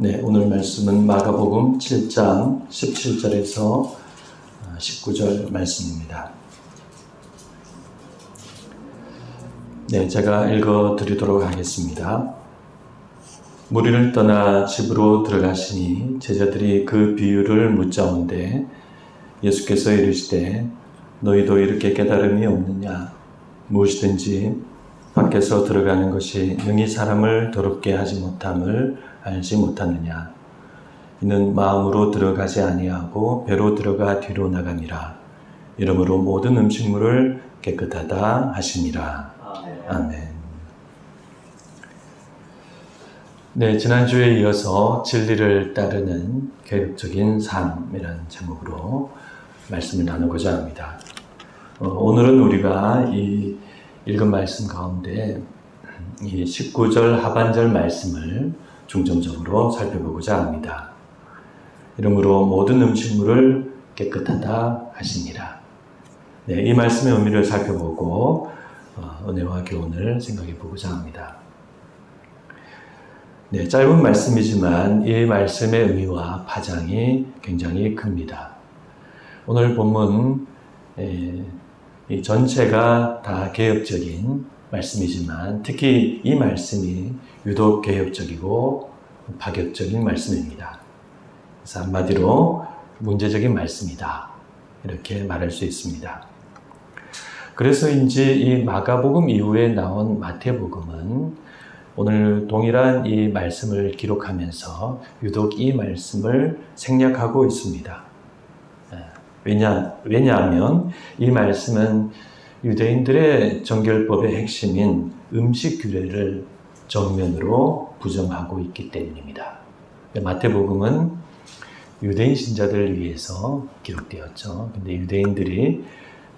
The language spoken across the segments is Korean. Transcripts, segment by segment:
네, 오늘 말씀은 마가복음 7장 17절에서 19절 말씀입니다. 네, 제가 읽어드리도록 하겠습니다. 무리를 떠나 집으로 들어가시니 제자들이 그 비유를 묻자온데 예수께서 이르시되 너희도 이렇게 깨달음이 없느냐? 무엇이든지 밖에서 들어가는 것이 능히 사람을 더럽게 하지 못함을 알지 못하느냐? 이는 마음으로 들어가지 아니하고 배로 들어가 뒤로 나감이라. 이러므로 모든 음식물을 깨끗하다 하시니라. 아멘. 네, 지난주에 이어서 진리를 따르는 계획적인 삶이라는 제목으로 말씀을 나누고자 합니다. 오늘은 우리가 이 읽은 말씀 가운데 이 19절 하반절 말씀을 중점적으로 살펴보고자 합니다. 이러므로 모든 음식물을 깨끗하다 하시니라. 네, 이 말씀의 의미를 살펴보고 은혜와 교훈을 생각해 보고자 합니다. 네, 짧은 말씀이지만 이 말씀의 의미와 파장이 굉장히 큽니다. 오늘 본문 이 전체가 다 개혁적인 말씀이지만 특히 이 말씀이 유독 개혁적이고 파격적인 말씀입니다. 그래서 한마디로 문제적인 말씀이다, 이렇게 말할 수 있습니다. 그래서인지 이 마가복음 이후에 나온 마태복음은 오늘 동일한 이 말씀을 기록하면서 유독 이 말씀을 생략하고 있습니다. 왜냐하면 이 말씀은 유대인들의 정결법의 핵심인 음식 규례를 정면으로 부정하고 있기 때문입니다. 마태복음은 유대인 신자들을 위해서 기록되었죠. 근데 유대인들이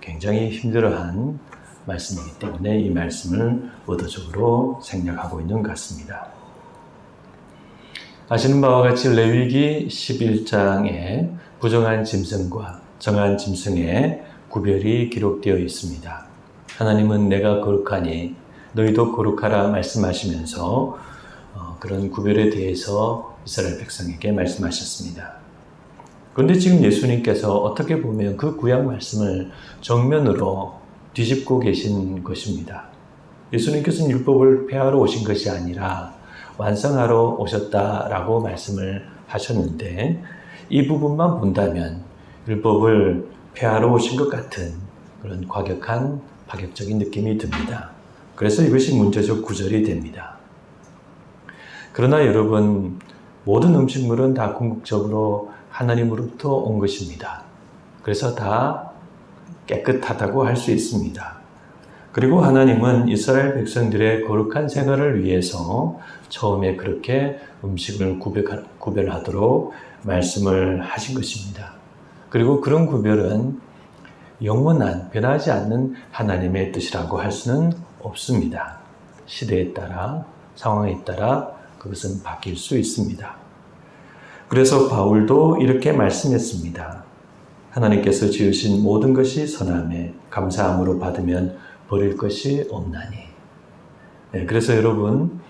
굉장히 힘들어한 말씀이기 때문에 이 말씀을 의도적으로 생략하고 있는 것 같습니다. 아시는 바와 같이 레위기 11장에 부정한 짐승과 정한 짐승의 구별이 기록되어 있습니다. 하나님은 내가 거룩하니 너희도 거룩하라 말씀하시면서 그런 구별에 대해서 이스라엘 백성에게 말씀하셨습니다. 그런데 지금 예수님께서 어떻게 보면 그 구약 말씀을 정면으로 뒤집고 계신 것입니다. 예수님께서는 율법을 폐하러 오신 것이 아니라 완성하러 오셨다라고 말씀을 하셨는데 이 부분만 본다면 율법을 폐하러 오신 것 같은 그런 과격한 파격적인 느낌이 듭니다. 그래서 이것이 문제적 구절이 됩니다. 그러나 여러분, 모든 음식물은 다 궁극적으로 하나님으로부터 온 것입니다. 그래서 다 깨끗하다고 할 수 있습니다. 그리고 하나님은 이스라엘 백성들의 거룩한 생활을 위해서 처음에 그렇게 음식을 구별하도록 말씀을 하신 것입니다. 그리고 그런 구별은 영원한 변하지 않는 하나님의 뜻이라고 할 수는 없습니다. 시대에 따라, 상황에 따라 그것은 바뀔 수 있습니다. 그래서 바울도 이렇게 말씀했습니다. 하나님께서 지으신 모든 것이 선함에 감사함으로 받으면 버릴 것이 없나니. 네, 그래서 여러분,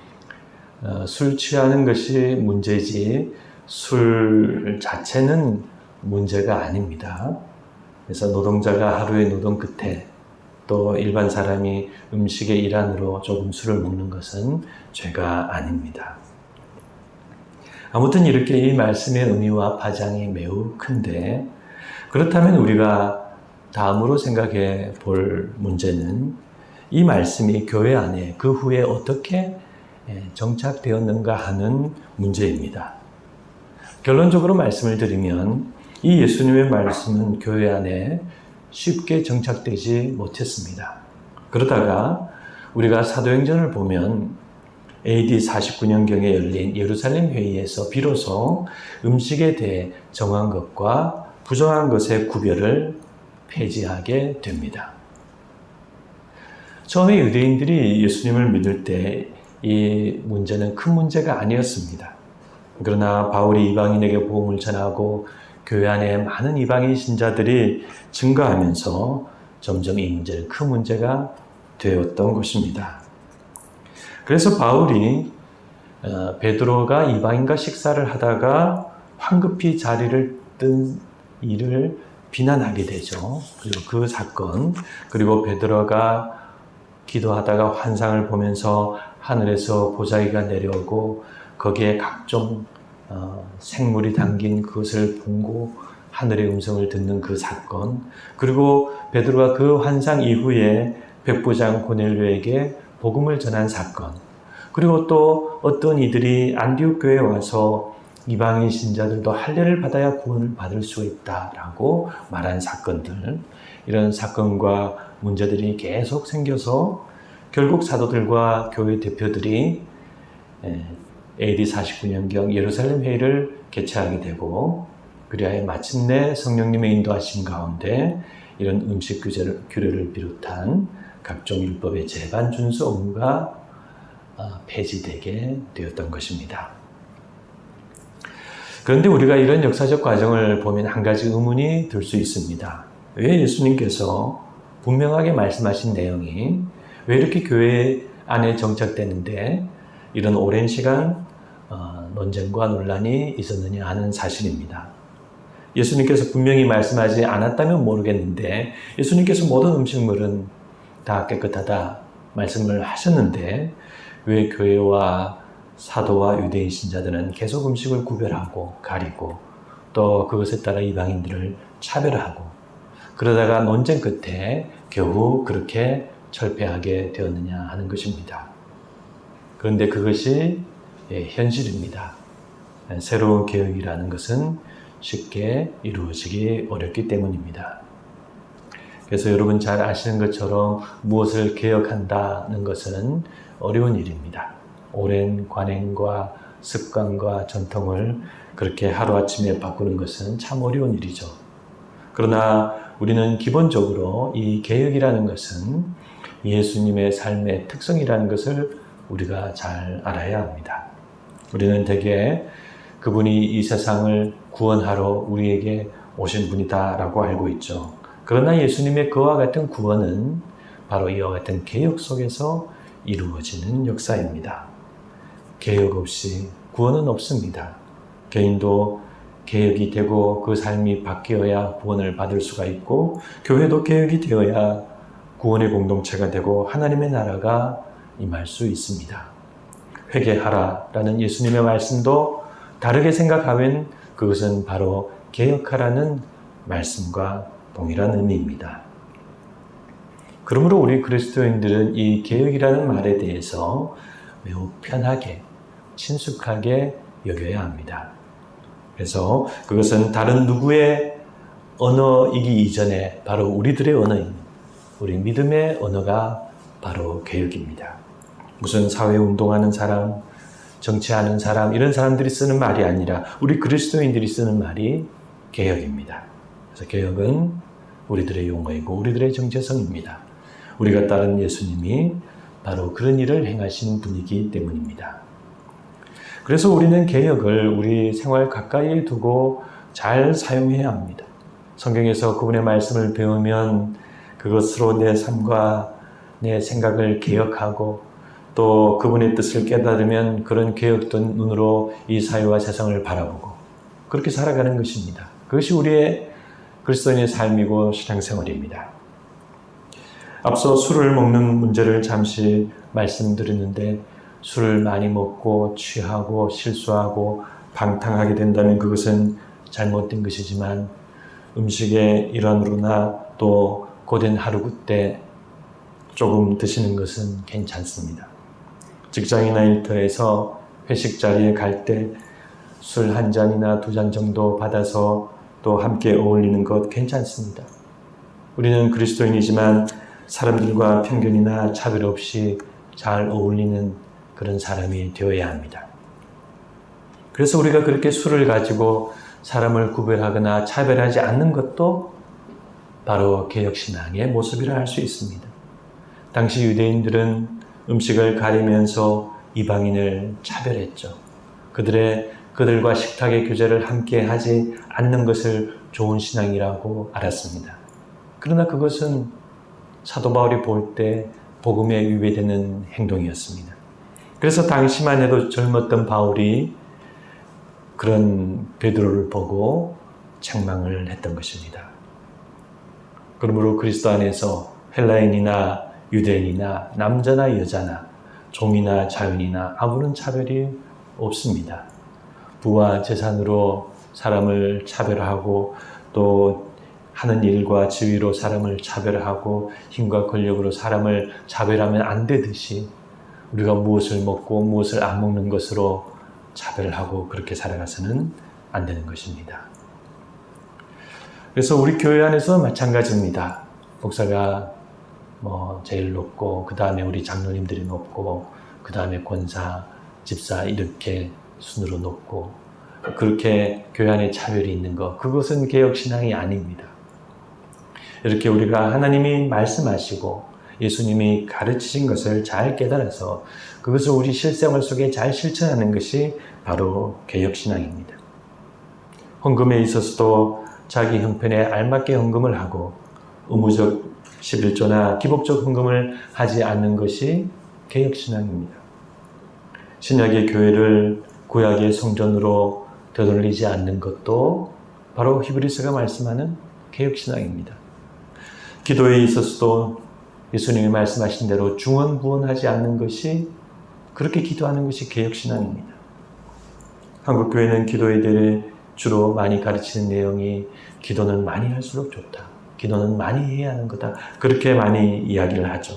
술 취하는 것이 문제지 술 자체는 문제가 아닙니다. 그래서 노동자가 하루의 노동 끝에 또 일반 사람이 음식의 일환으로 조금 술을 먹는 것은 죄가 아닙니다. 아무튼 이렇게 이 말씀의 의미와 파장이 매우 큰데, 그렇다면 우리가 다음으로 생각해 볼 문제는 이 말씀이 교회 안에 그 후에 어떻게 정착되었는가 하는 문제입니다. 결론적으로 말씀을 드리면 이 예수님의 말씀은 교회 안에 쉽게 정착되지 못했습니다. 그러다가 우리가 사도행전을 보면 AD 49년경에 열린 예루살렘 회의에서 비로소 음식에 대해 정한 것과 부정한 것의 구별을 폐지하게 됩니다. 처음에 유대인들이 예수님을 믿을 때 이 문제는 큰 문제가 아니었습니다. 그러나 바울이 이방인에게 복음을 전하고 교회 안에 많은 이방인 신자들이 증가하면서 점점 이 문제는 큰 문제가 되었던 것입니다. 그래서 바울이 베드로가 이방인과 식사를 하다가 황급히 자리를 뜬 일을 비난하게 되죠. 그리고 그 사건, 그리고 베드로가 기도하다가 환상을 보면서 하늘에서 보자기가 내려오고 거기에 각종 생물이 담긴 그것을 보고 하늘의 음성을 듣는 그 사건, 그리고 베드로가 그 환상 이후에 백부장 고넬료에게 복음을 전한 사건, 그리고 또 어떤 이들이 안디옥 교회에 와서 이방인 신자들도 할례를 받아야 구원을 받을 수 있다라고 말한 사건들, 이런 사건과 문제들이 계속 생겨서 결국 사도들과 교회 대표들이 AD 49년경 예루살렘 회의를 개최하게 되고, 그리하여 마침내 성령님의 인도하심 가운데 이런 음식 규례를 비롯한 각종 율법의 제반 준수 의무가 폐지되게 되었던 것입니다. 그런데 우리가 이런 역사적 과정을 보면 한 가지 의문이 들 수 있습니다. 왜 예수님께서 분명하게 말씀하신 내용이 왜 이렇게 교회 안에 정착되는데 이런 오랜 시간 논쟁과 논란이 있었느냐 하는 사실입니다. 예수님께서 분명히 말씀하지 않았다면 모르겠는데 예수님께서 모든 음식물은 다 깨끗하다 말씀을 하셨는데 왜 교회와 사도와 유대인 신자들은 계속 음식을 구별하고 가리고 또 그것에 따라 이방인들을 차별하고 그러다가 논쟁 끝에 겨우 그렇게 철폐하게 되었느냐 하는 것입니다. 그런데 그것이 현실입니다. 새로운 개혁이라는 것은 쉽게 이루어지기 어렵기 때문입니다. 그래서 여러분 잘 아시는 것처럼 무엇을 개혁한다는 것은 어려운 일입니다. 오랜 관행과 습관과 전통을 그렇게 하루아침에 바꾸는 것은 참 어려운 일이죠. 그러나 우리는 기본적으로 이 개혁이라는 것은 예수님의 삶의 특성이라는 것을 우리가 잘 알아야 합니다. 우리는 대개 그분이 이 세상을 구원하러 우리에게 오신 분이다라고 알고 있죠. 그러나 예수님의 그와 같은 구원은 바로 이와 같은 개혁 속에서 이루어지는 역사입니다. 개혁 없이 구원은 없습니다. 개인도 개혁이 되고 그 삶이 바뀌어야 구원을 받을 수가 있고 교회도 개혁이 되어야 구원의 공동체가 되고 하나님의 나라가 임할 수 있습니다. 회개하라라는 예수님의 말씀도 다르게 생각하면 그것은 바로 개혁하라는 말씀과 동일한 의미입니다. 그러므로 우리 그리스도인들은 이 개혁이라는 말에 대해서 매우 편하게, 친숙하게 여겨야 합니다. 그래서 그것은 다른 누구의 언어이기 이전에 바로 우리들의 언어인, 우리 믿음의 언어가 바로 개혁입니다. 무슨 사회운동하는 사람, 정치하는 사람, 이런 사람들이 쓰는 말이 아니라 우리 그리스도인들이 쓰는 말이 개혁입니다. 그래서 개혁은 우리들의 용어이고 우리들의 정체성입니다. 우리가 따른 예수님이 바로 그런 일을 행하신 분이기 때문입니다. 그래서 우리는 개혁을 우리 생활 가까이에 두고 잘 사용해야 합니다. 성경에서 그분의 말씀을 배우면 그것으로 내 삶과 내 생각을 개혁하고 또 그분의 뜻을 깨달으면 그런 개혁된 눈으로 이 사회와 세상을 바라보고 그렇게 살아가는 것입니다. 그것이 우리의 그리스도인의 삶이고 신앙생활입니다. 앞서 술을 먹는 문제를 잠시 말씀드렸는데 술을 많이 먹고 취하고 실수하고 방탕하게 된다면 그것은 잘못된 것이지만 음식의 일환으로나 또 고된 하루 때 조금 드시는 것은 괜찮습니다. 직장이나 일터에서 회식 자리에 갈 때 술 한 잔이나 두 잔 정도 받아서 또 함께 어울리는 것 괜찮습니다. 우리는 그리스도인이지만 사람들과 편견이나 차별 없이 잘 어울리는 그런 사람이 되어야 합니다. 그래서 우리가 그렇게 술을 가지고 사람을 구별하거나 차별하지 않는 것도 바로 개혁신앙의 모습이라 할 수 있습니다. 당시 유대인들은 음식을 가리면서 이방인을 차별했죠. 그들과 식탁의 교제를 함께 하지 않는 것을 좋은 신앙이라고 알았습니다. 그러나 그것은 사도 바울이 볼 때 복음에 위배되는 행동이었습니다. 그래서 당시만 해도 젊었던 바울이 그런 베드로를 보고 책망을 했던 것입니다. 그러므로 그리스도 안에서 헬라인이나 유대인이나 남자나 여자나 종이나 자유인이나 아무런 차별이 없습니다. 부와 재산으로 사람을 차별하고 또 하는 일과 지위로 사람을 차별하고 힘과 권력으로 사람을 차별하면 안 되듯이 우리가 무엇을 먹고 무엇을 안 먹는 것으로 차별을 하고 그렇게 살아가서는 안 되는 것입니다. 그래서 우리 교회 안에서 마찬가지입니다. 목사가 제일 높고 그 다음에 우리 장로님들이 높고 그 다음에 권사, 집사 이렇게 순으로 높고 그렇게 교회 안에 차별이 있는 것, 그것은 개혁신앙이 아닙니다. 이렇게 우리가 하나님이 말씀하시고 예수님이 가르치신 것을 잘 깨달아서 그것을 우리 실생활 속에 잘 실천하는 것이 바로 개혁신앙입니다. 헌금에 있어서도 자기 형편에 알맞게 헌금을 하고 의무적 11조나 기복적 헌금을 하지 않는 것이 개혁신앙입니다. 신약의 교회를 구약의 성전으로 되돌리지 않는 것도 바로 히브리서가 말씀하는 개혁신앙입니다. 기도에 있어서도 예수님이 말씀하신 대로 중언부언하지 않는 것이, 그렇게 기도하는 것이 개혁신앙입니다. 한국교회는 기도에 대해 주로 많이 가르치는 내용이 기도는 많이 할수록 좋다, 기도는 많이 해야 하는 거다, 그렇게 많이 이야기를 하죠.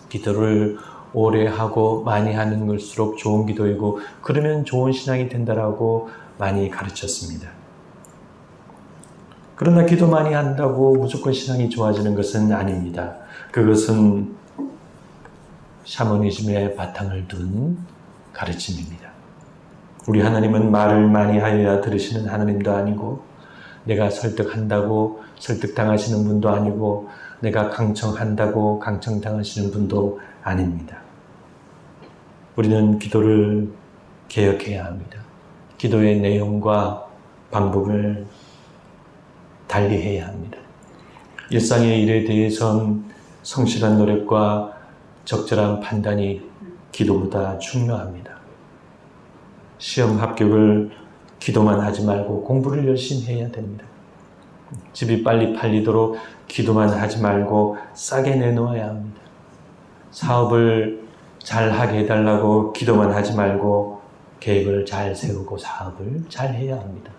기도를 오래 하고 많이 하는 것일수록 좋은 기도이고 그러면 좋은 신앙이 된다라고 많이 가르쳤습니다. 그러나 기도 많이 한다고 무조건 신앙이 좋아지는 것은 아닙니다. 그것은 샤머니즘의 바탕을 둔 가르침입니다. 우리 하나님은 말을 많이 하여야 들으시는 하나님도 아니고, 내가 설득한다고 설득당하시는 분도 아니고, 내가 강청한다고 강청당하시는 분도 아닙니다. 우리는 기도를 개혁해야 합니다. 기도의 내용과 방법을 달리해야 합니다. 일상의 일에 대해선 성실한 노력과 적절한 판단이 기도보다 중요합니다. 시험 합격을 기도만 하지 말고 공부를 열심히 해야 됩니다. 집이 빨리 팔리도록 기도만 하지 말고 싸게 내놓아야 합니다. 사업을 잘 하게 해달라고 기도만 하지 말고 계획을 잘 세우고 사업을 잘 해야 합니다.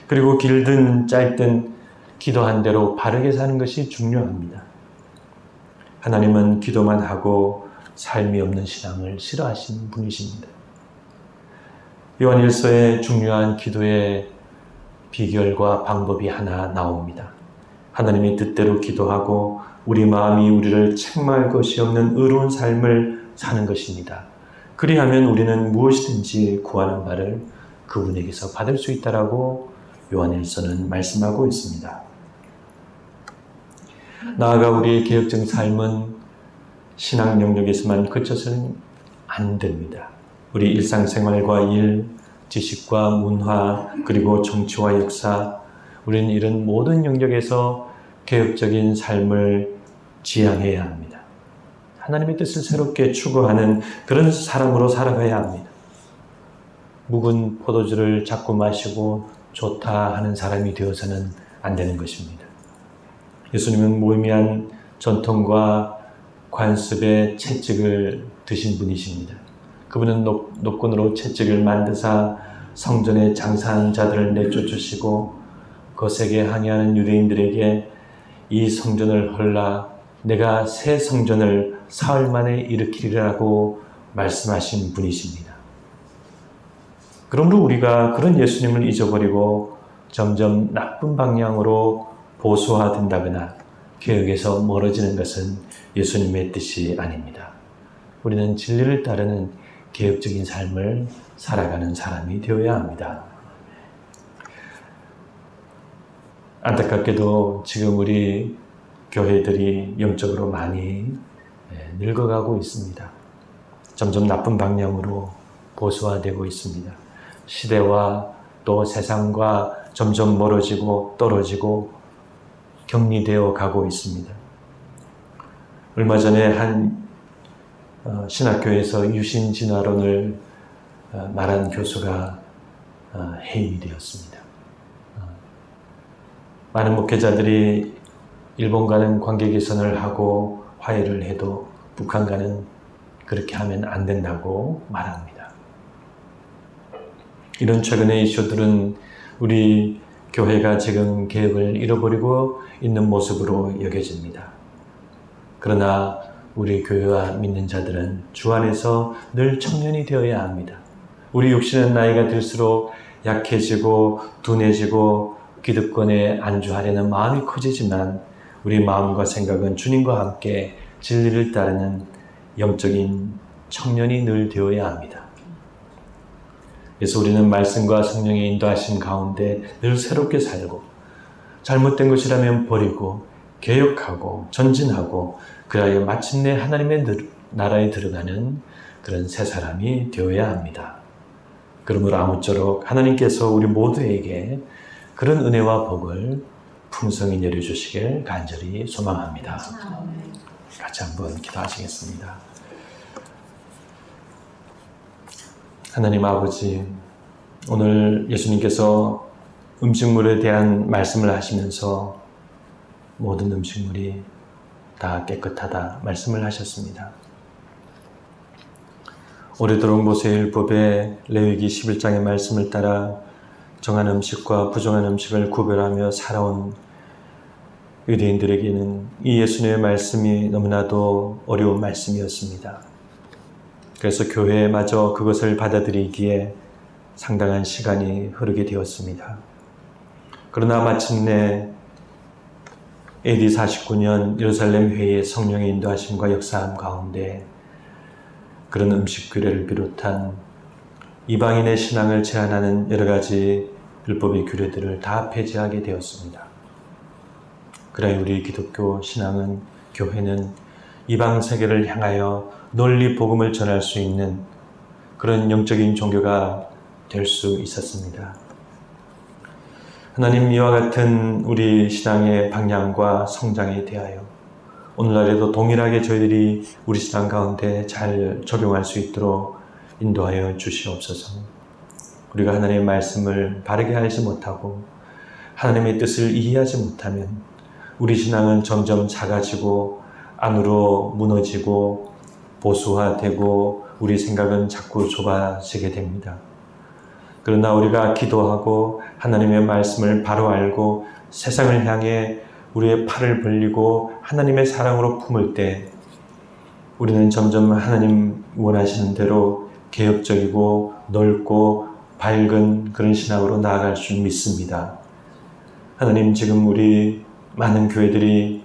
그리고 길든 짧든 기도한 대로 바르게 사는 것이 중요합니다. 하나님은 기도만 하고 삶이 없는 신앙을 싫어하시는 분이십니다. 요한일서에 중요한 기도의 비결과 방법이 하나 나옵니다. 하나님의 뜻대로 기도하고 우리 마음이 우리를 책망할 것이 없는 의로운 삶을 사는 것입니다. 그리하면 우리는 무엇이든지 구하는 바를 그분에게서 받을 수 있다라고 요한일서는 말씀하고 있습니다. 나아가 우리의 개혁적인 삶은 신앙 영역에서만 그쳐서는 안 됩니다. 우리 일상생활과 일, 지식과 문화, 그리고 정치와 역사, 우리는 이런 모든 영역에서 개혁적인 삶을 지향해야 합니다. 하나님의 뜻을 새롭게 추구하는 그런 사람으로 살아가야 합니다. 묵은 포도주를 자꾸 마시고 좋다 하는 사람이 되어서는 안 되는 것입니다. 예수님은 무의미한 전통과 관습의 채찍을 드신 분이십니다. 그분은 노끈으로 채찍을 만드사 성전에 장사하는 자들을 내쫓으시고 거세게 항의하는 유대인들에게 이 성전을 헐라 내가 새 성전을 사흘 만에 일으키리라고 말씀하신 분이십니다. 그러므로 우리가 그런 예수님을 잊어버리고 점점 나쁜 방향으로 보수화된다거나 개혁에서 멀어지는 것은 예수님의 뜻이 아닙니다. 우리는 진리를 따르는 개혁적인 삶을 살아가는 사람이 되어야 합니다. 안타깝게도 지금 우리 교회들이 영적으로 많이 늙어가고 있습니다. 점점 나쁜 방향으로 보수화되고 있습니다. 시대와 또 세상과 점점 멀어지고 떨어지고 격리되어 가고 있습니다. 얼마 전에 한 신학교에서 유신진화론을 말한 교수가 해임이 되었습니다. 많은 목회자들이 일본과는 관계 개선을 하고 화해를 해도 북한과는 그렇게 하면 안 된다고 말합니다. 이런 최근의 이슈들은 우리 교회가 지금 개혁을 잃어버리고 있는 모습으로 여겨집니다. 그러나 우리 교회와 믿는 자들은 주 안에서 늘 청년이 되어야 합니다. 우리 육신은 나이가 들수록 약해지고 둔해지고 기득권에 안주하려는 마음이 커지지만 우리 마음과 생각은 주님과 함께 진리를 따르는 영적인 청년이 늘 되어야 합니다. 그래서 우리는 말씀과 성령의 인도하심 가운데 늘 새롭게 살고 잘못된 것이라면 버리고 개혁하고 전진하고 그래야 마침내 하나님의 나라에 들어가는 그런 새 사람이 되어야 합니다. 그러므로 아무쪼록 하나님께서 우리 모두에게 그런 은혜와 복을 풍성히 내려주시길 간절히 소망합니다. 같이 한번 기도하시겠습니다. 하나님 아버지, 오늘 예수님께서 음식물에 대한 말씀을 하시면서 모든 음식물이 다 깨끗하다 말씀을 하셨습니다. 오래도록 모세율법의 레위기 11장의 말씀을 따라 정한 음식과 부정한 음식을 구별하며 살아온 유대인들에게는 이 예수님의 말씀이 너무나도 어려운 말씀이었습니다. 그래서 교회마저 그것을 받아들이기에 상당한 시간이 흐르게 되었습니다. 그러나 마침내 AD 49년 예루살렘 회의의 성령의 인도하심과 역사함 가운데 그런 음식 규례를 비롯한 이방인의 신앙을 제한하는 여러 가지 율법의 규례들을 다 폐지하게 되었습니다. 그러나 우리 기독교 신앙은, 교회는 이방 세계를 향하여 널리 복음을 전할 수 있는 그런 영적인 종교가 될 수 있었습니다. 하나님, 이와 같은 우리 신앙의 방향과 성장에 대하여 오늘날에도 동일하게 저희들이 우리 신앙 가운데 잘 적용할 수 있도록 인도하여 주시옵소서. 우리가 하나님의 말씀을 바르게 알지 못하고 하나님의 뜻을 이해하지 못하면 우리 신앙은 점점 작아지고 안으로 무너지고 보수화되고 우리 생각은 자꾸 좁아지게 됩니다. 그러나 우리가 기도하고 하나님의 말씀을 바로 알고 세상을 향해 우리의 팔을 벌리고 하나님의 사랑으로 품을 때 우리는 점점 하나님 원하시는 대로 개혁적이고 넓고 밝은 그런 신앙으로 나아갈 줄 믿습니다. 하나님, 지금 우리 많은 교회들이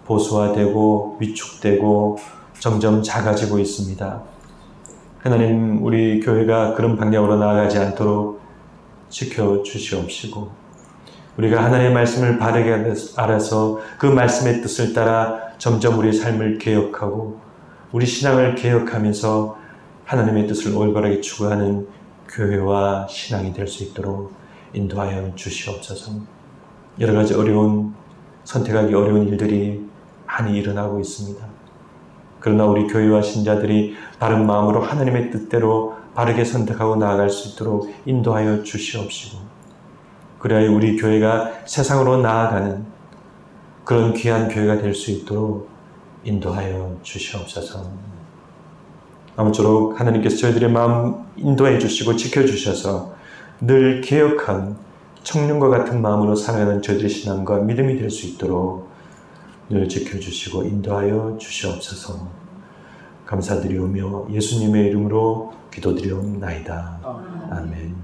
보수화되고 위축되고 점점 작아지고 있습니다. 하나님, 우리 교회가 그런 방향으로 나아가지 않도록 지켜주시옵시고 우리가 하나님의 말씀을 바르게 알아서 그 말씀의 뜻을 따라 점점 우리 삶을 개혁하고 우리 신앙을 개혁하면서 하나님의 뜻을 올바르게 추구하는 교회와 신앙이 될 수 있도록 인도하여 주시옵소서. 여러 가지 선택하기 어려운 일들이 많이 일어나고 있습니다. 그러나 우리 교회와 신자들이 바른 마음으로 하나님의 뜻대로 바르게 선택하고 나아갈 수 있도록 인도하여 주시옵시고 그래야 우리 교회가 세상으로 나아가는 그런 귀한 교회가 될 수 있도록 인도하여 주시옵소서. 아무쪼록 하나님께서 저희들의 마음 인도해 주시고 지켜주셔서 늘 개혁한 청년과 같은 마음으로 살아가는 저희들의 신앙과 믿음이 될 수 있도록 늘 지켜주시고 인도하여 주시옵소서. 감사드리오며 예수님의 이름으로 기도드리옵나이다. 아멘.